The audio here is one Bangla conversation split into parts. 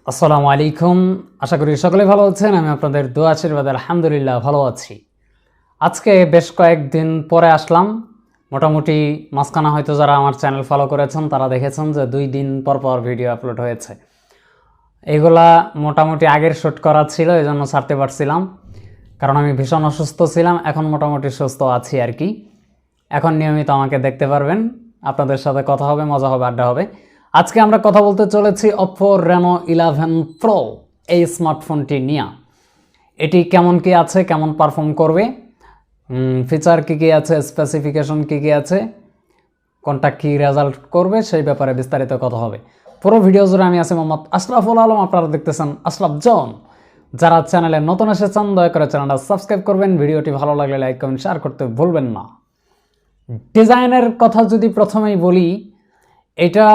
আসসালামু আলাইকুম। আশা করি সকলে ভালো আছেন। আমি আপনাদের দোয়া আশীর্বাদে আলহামদুলিল্লাহ ভালো আছি। আজকে বেশ কয়েকদিন পরে আসলাম। মোটামুটি মাঝখানে হয়তো যারা আমার চ্যানেল ফলো করেছেন তারা দেখেছেন যে 2 দিন পর পর ভিডিও আপলোড হয়েছে। এগুলা মোটামুটি আগের শ্যুট করা ছিল, এই জন্য ছাড়তে পারছিলাম, কারণ আমি ভীষণ অসুস্থ ছিলাম। এখন মোটামুটি সুস্থ আছি আর কি। এখন নিয়মিত আমাকে দেখতে পারবেন, আপনাদের সাথে কথা হবে, মজা হবে, আড্ডা হবে। আজকে আমরা কথা বলতে চলেছি Oppo Reno 11 Pro এই স্মার্টফোনটি নিয়ে। এটি কেমন কি আছে, কেমন পারফর্ম করবে, ফিচার কী কী আছে, স্পেসিফিকেশন কী কী আছে, কোনটা কী রেজাল্ট করবে, সেই ব্যাপারে বিস্তারিত কথা হবে। পুরো ভিডিও জুড়ে আমি আছি মোহাম্মদ আশরাফুল আলম, আপনারা দেখতেছেন আশরাফ জন। যারা চ্যানেলে নতুন এসেছেন দয়া করে চ্যানেলটা সাবস্ক্রাইব করবেন, ভিডিওটি ভালো লাগলে লাইক কমেন্ট শেয়ার করতে ভুলবেন না। ডিজাইনের কথা যদি প্রথমেই বলি, এটা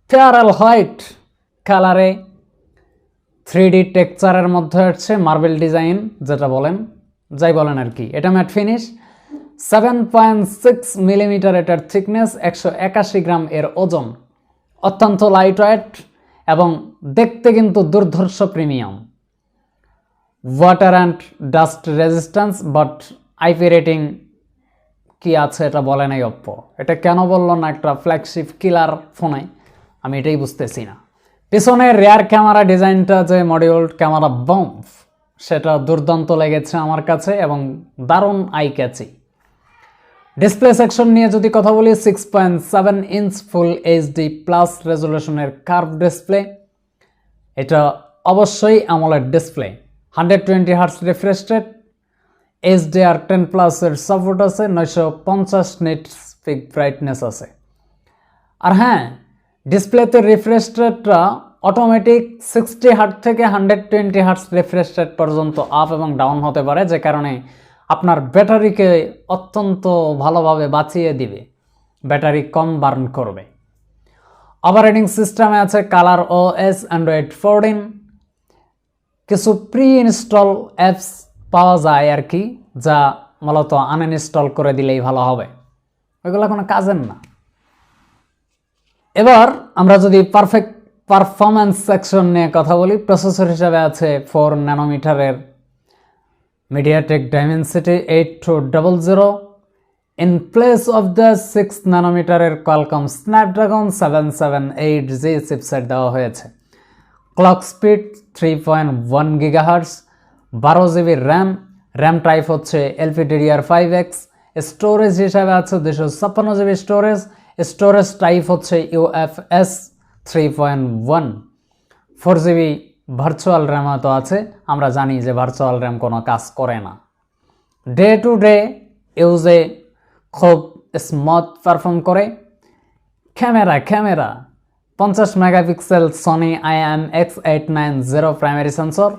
প্যারাল হোয়াইট কালারে 3D টেক্সচারের মধ্যে হচ্ছে মার্বেল ডিজাইন যেটা বলেন, যাই বলেন আর কি। এটা ম্যাট ফিনিশ, 7.6 মিলিমিটার এটার থিকনেস, 181 গ্রাম এর ওজন, অত্যন্ত লাইট ওয়েট এবং দেখতে কিন্তু দুর্ধর্ষ premium. Water and dust resistance, but IP rating কি আছে এটা বলে নাই Oppo। এটা কেন বললো না একটা ফ্ল্যাগশিপ কিলার ফোনে, আমি এটাই বুঝতেছি না। পিছনের রেয়ার ক্যামেরা ডিজাইনটা যে মডিউল ক্যামেরা বম্প, সেটা দুর্দান্ত লেগেছে আমার কাছে এবং দারুণ আই ক্যাচি। ডিসপ্লে সেকশন নিয়ে যদি কথা বলি, 6.7 ইঞ্চ ফুল এইচডি প্লাস রেজলিউশনের কার্ভ ডিসপ্লে। এটা অবশ্যই AMOLED display, 120 hertz refresh rate, HDR10+ এর সাপোর্ট আছে, 950 নিটস পিক ব্রাইটনেস আছে। আর হ্যাঁ, ডিসপ্লেতে রিফ্রেশ রেটটা অটোমেটিক 60 হার্টজ থেকে 120 হার্টজ রিফ্রেশ রেট পর্যন্ত আপ এবং ডাউন হতে পারে, যে কারণে আপনার ব্যাটারিকে অত্যন্ত ভালোভাবে বাঁচিয়ে দিবে, ব্যাটারি কম বার্ন করবে। অপারেটিং সিস্টেমে আছে কালার OS অ্যান্ড্রয়েড 14। কিছু প্রি ইনস্টল অ্যাপস পাওয়া যায় আর কি, যা মূলত আনইনস্টল করে দিলেই ভালো হবে, ওইগুলো কোনো কাজের না। এবার আমরা যদি পারফরম্যান্স সেকশন নিয়ে কথা বলি, প্রসেসর হিসাবে আছে 4 ন্যানোমিটারের MediaTek Dimensity 8200 in place of the 6 ন্যানোমিটারের Qualcomm Snapdragon 778G chipset দেওয়া হয়েছে। Clock speed 3.1 GHz, 12 GB RAM type হচ্ছে LPDDR5X, স্টোরেজ হিসাবে আছে 256 GB স্টোরেজ টাইপ হচ্ছে UFS 3.1, 4 GB ভার্চুয়াল র্যাম তো আছে। আমরা জানি যে ভার্চুয়াল র্যাম কোনো কাজ করে না, ডে টু ডে ইউজে খুব স্মুথ পারফর্ম করে। Camera 50 megapixel Sony IMX890 primary sensor,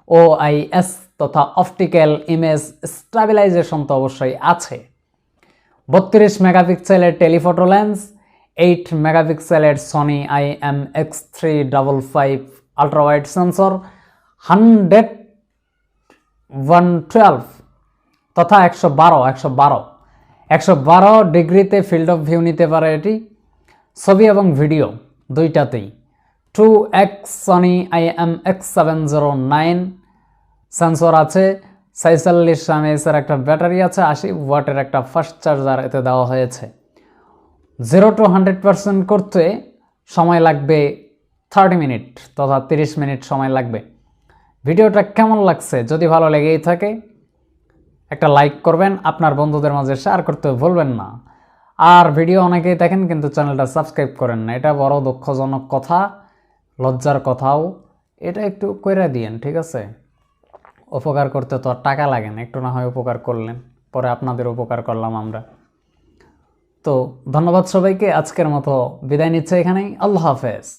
OIS তথা অপটিক্যাল ইমেজ স্টাবিলাইজেশন তো অবশ্যই আছে। 32 মেগাপিক্সেলের টেলিফটো লেন্স, 8 মেগাপিক্সেলের সনি IMX355 আল্ট্রাওয়াইড সেন্সর, 112 তথা 112 ডিগ্রিতে ফিল্ড অফ ভিউ নিতে পারে এটি, ছবি এবং video দুইটাতেই। 2x Sony IMX709 sensor আছে, 46 mAh একটা ব্যাটারি আছে, 80 ওয়াটের একটা ফাস্ট চার্জার এতে দেওয়া হয়েছে। 0 to 100% করতে সময় লাগবে 30 মিনিট তথা 30 মিনিট সময় লাগবে। ভিডিওটা কেমন লাগছে, যদি ভালো লেগেই থাকে একটা লাইক করবেন, আপনার বন্ধুদের মাঝে শেয়ার করতে ভুলবেন না। আর ভিডিও অনেকেই দেখেন কিন্তু চ্যানেলটা সাবস্ক্রাইব করেন না, এটা বড় দুঃখজনক কথা, লজ্জার কথাও। এটা একটু কইরা দিয়েন, ঠিক আছে? উপকার করতে তো আর টাকা লাগে না, একটু না হয় উপকার করলেন, পরে আপনাদের উপকার করলাম আমরা। তো ধন্যবাদ সবাইকে, আজকের মতো বিদায় নিচ্ছে এখানেই। আল্লাহ হাফেজ।